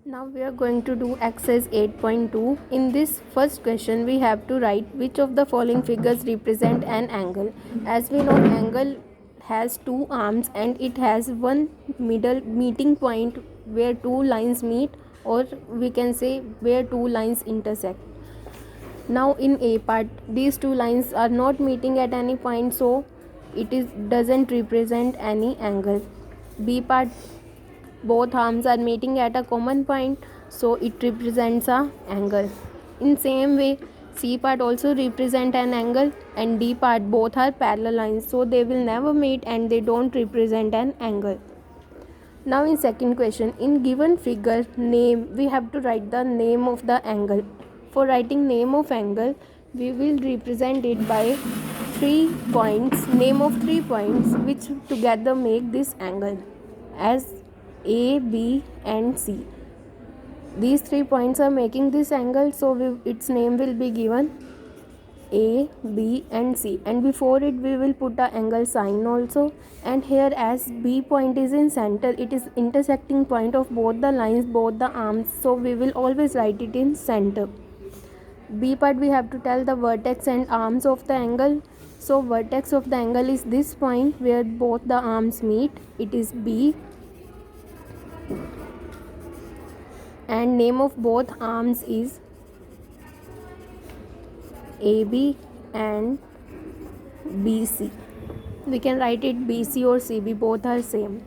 Now we are going to do exercise 8.2. In this first question we have to write which of the following figures represent an angle. As we know, angle has two arms and it has one middle meeting point where two lines meet, or we can say where two lines intersect. Now in A part, these two lines are not meeting at any point, so it is doesn't represent any angle. B part, both arms are meeting at a common point, so it represents a angle. In same way, C part also represent an angle, and D part, both are parallel lines, so they will never meet and they don't represent an angle. Now in second question, in given figure name, we have to write the name of the angle. For writing name of angle, we will represent it by 3 points, name of 3 points which together make this angle as A, B and C. These 3 points are making this angle, so its name will be given A, B and C, and before it we will put a angle sign also. And here, as B point is in center, it is intersecting point of both the lines, both the arms, so we will always write it in center. B part, we have to tell the vertex and arms of the angle. So vertex of the angle is this point where both the arms meet, it is B, and name of both arms is AB and BC. We can write it BC or CB, both are same.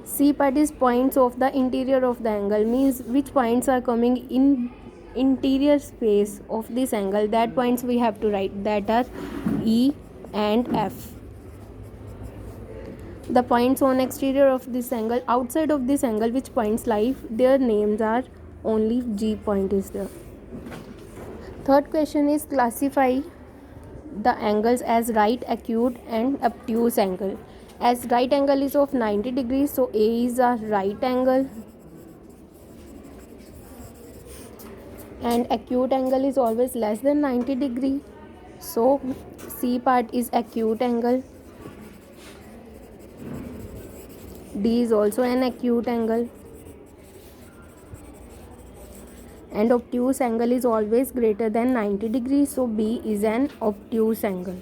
C part is points of the interior of the angle, means which points are coming in interior space of this angle, that points we have to write, that are E and F. The points on exterior of this angle, outside of this angle, which points lie, their names are only G point is there. Third question is classify the angles as right acute and obtuse angle. As right angle is of 90 degrees, so A is a right angle, and acute angle is always less than 90 degree, so C part is acute angle. D is also an acute angle, and obtuse angle is always greater than 90 degrees, so B is an obtuse angle.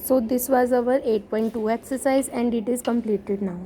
So this was our 8.2 exercise and it is completed now.